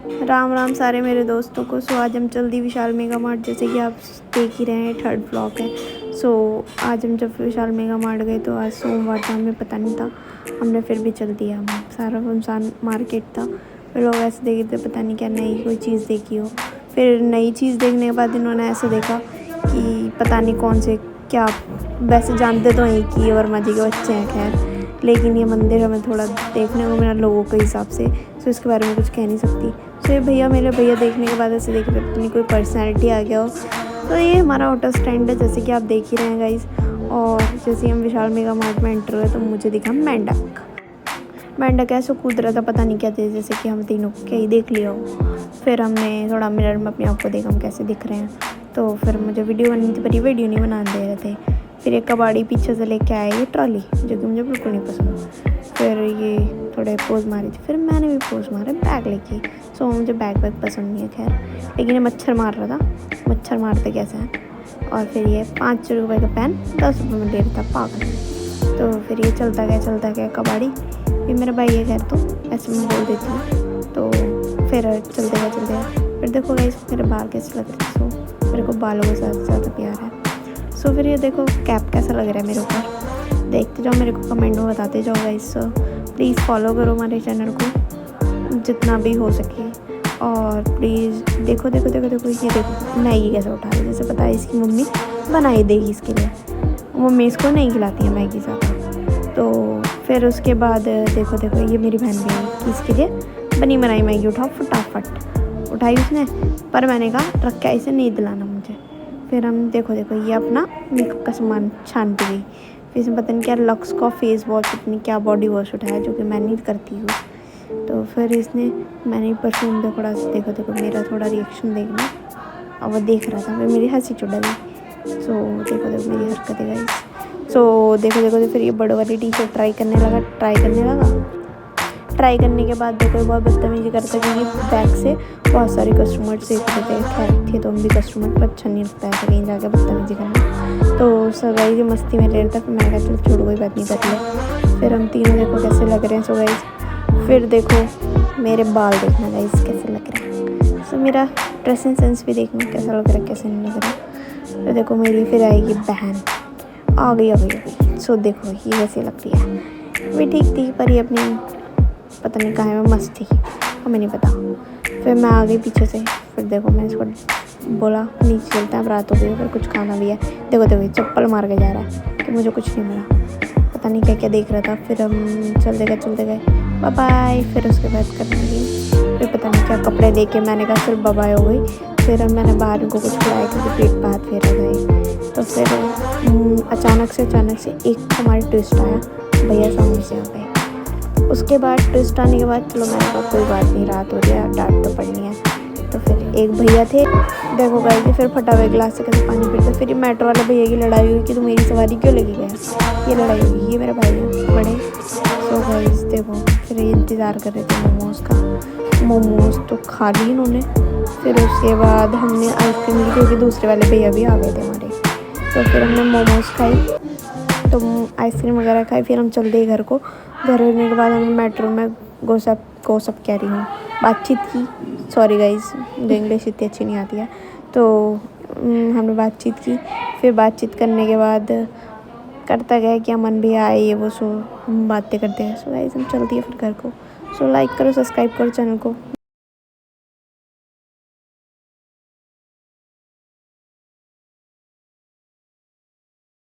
राम राम सारे मेरे दोस्तों को। आज हम चल दी विशाल मेगा मार्ट, जैसे कि आप देख ही रहे हैं, थर्ड ब्लॉक है। आज हम जब विशाल मेगा मार्ट गए तो आज सोमवार था, हमें पता नहीं था, हमने फिर भी चल दिया। सारा सुनसान मार्केट था, फिर लोग ऐसे देख रहे थे पता नहीं क्या नई कोई चीज़ देखी हो। फिर नई चीज़ देखने के बाद इन्होंने ऐसे देखा कि पता नहीं कौन से क्या, वैसे जानते तो हैं कि वर्मा जी के बच्चे हैं, खैर लेकिन ये मंदिर हमें थोड़ा देखने को मिला लोगों के हिसाब से, तो इसके बारे में कुछ कह नहीं सकती। तो ये भैया, मेरे भैया देखने के बाद ऐसे देख रहे पता नहीं कोई पर्सनैलिटी आ गया हो। तो ये हमारा ऑटो स्टैंड है, जैसे कि आप देख ही रहे हैं गाइस। और जैसे हम विशाल मेगा मार्ट में एंटर हुए तो मुझे दिखा मेंढक। मेंढक ऐसे कूद रहा था, पता नहीं क्या थे, जैसे कि हम तीनों क्या ही देख लिया हो। फिर हमने थोड़ा मिरर में अपने आप को देखा हम कैसे दिख रहे हैं, तो फिर मुझे वीडियो बननी थी पर ये वीडियो नहीं बनाने दे रहे थे। फिर एक कबाड़ी पीछे से लेके आए ये ट्रॉली, जो कि मुझे बिल्कुल नहीं पसंद। फिर ये थोड़े पोज मारी थी, फिर मैंने भी पोज मारे बैग लेके। मुझे बैग पसंद नहीं है खैर, लेकिन ये मच्छर मार रहा था, मच्छर मारते कैसे हैं। और फिर ये 5 रुपये का पेन 10 रुपये में ले रहा था, पागल। तो फिर ये चलता गया कबाड़ी। ये मेरा भाई है खैर, तो ऐसे मैं बोल देती हूँ। तो फिर चलते गया। फिर देखो गाइस मेरे बाल कैसे लग रहे हैं। मेरे को बालों के साथ ज़्यादा प्यार है। फिर ये देखो कैप कैसा लग रहा है मेरे ऊपर, देखते जाओ, मेरे को कमेंट में बताते जाओ गाइस। प्लीज़ फॉलो करो हमारे चैनल को जितना भी हो सके। और प्लीज़ देखो ये देखो मैगी कैसे उठा रही है, जैसे पता है इसकी मम्मी बनाई देगी इसके लिए। मम्मी इसको नहीं खिलाती है मैगी ज़्यादा। तो फिर उसके बाद देखो ये मेरी बहन भी है कि इसके लिए बनी बनाई मैगी उठाओ, फटाफट उठाई उसने। पर मैंने कहा रख के इसे नहीं दिलाना मुझे। फिर हम देखो ये अपना मेकअप का सामान छानती गई। फिर इसमें पता नहीं क्या लक्स का फेस वॉश, पता क्या बॉडी वॉश उठाया, जो कि मैं नहीं करती हूँ। तो फिर मैंने परफ्यूम थोड़ा सा देखो मेरा थोड़ा रिएक्शन देखना, और वो देख रहा था, फिर मेरी हंसी चुड़ा गई। देखो मेरी हरकतें गई। देखो फिर ये बड़ो वाली टी शर्ट ट्राई करने लगा। ट्राई करने के बाद देखो बहुत बदतमीजी करता, क्योंकि बैग से बहुत सारे कस्टमर से खैर थे, तो हम भी कस्टमर पर अच्छा नहीं लगता है कहीं जाके बदतमीजी करना। तो सब गाइस मस्ती में ले रहा था, फिर मैंने कहा चलो छोड़ो कोई बात नहीं, कर ले। फिर हम तीनों देखो कैसे लग रहे हैं। गाइस फिर देखो मेरे बाल देखना गाइस कैसे लग रहे हैं। मेरा ड्रेसिंग सेंस भी देखना कैसा लग रहा है कैसे नहीं लग रहा। तो देखो मेरी फिर आएगी बहन, आ गई। देखो ये कैसी लग रही है, भी ठीक थी, पर ये अपनी पता नहीं कहाँ में मस्त थी, हमें नहीं पता। फिर मैं आ गई पीछे से। फिर देखो मैंने इसको बोला नीचे चलते हैं, अब रात हो गई, फिर कुछ खाना भी है। देखो ये चप्पल मार के जा रहा है कि मुझे कुछ नहीं मिला, पता नहीं क्या देख रहा था। फिर हम चलते गए बाय बाय। फिर उसके बाद करने लगी, फिर पता नहीं क्या कपड़े लेके मैंने कहा फिर बाय हो गई। फिर मैंने बाहर उनको कुछ खिलाया क्योंकि पेट पे हाथ फेरा गए। तो फिर अचानक से एक हमारे ट्विस्ट आया, भैया सामने से आ गए। उसके बाद ट्विस्ट आने के बाद चलो मैंने कहा कोई बात नहीं, रात हो रही है, डांट तो पड़नी है। तो फिर एक भैया थे, देखो गाइस फिर फटा हुए गिलास से कैसे पानी पीते। फिर मेट्रो वाले भैया की लड़ाई हुई कि तू मेरी सवारी क्यों लेके गया, ये लड़ाई हुई। ये मेरा भाई है बड़े। तो गाइस देखो फिर ये इंतज़ार कर रहे थे मोमोज़ तो खा ली इन्होंने। फिर उसके बाद हमने आइसक्रीम ली, क्योंकि दूसरे वाले भैया भी आ गए थे हमारे। तो फिर हमने मोमोज़ खाई, तो आइसक्रीम वगैरह खाई। फिर हम चल दिए घर को। घर होने के बाद हमने मेट्रो में गोसप कह रही हूँ, बातचीत की। सॉरी गाइस, मुझे इंग्लिश इतनी अच्छी नहीं आती है। तो हमने बातचीत की। फिर बातचीत करने के बाद करता गया कि अमन भी आए, ये वो। हम बातें करते हैं। गाइस हम चलती है फिर घर को। लाइक करो, सब्सक्राइब करो चैनल को।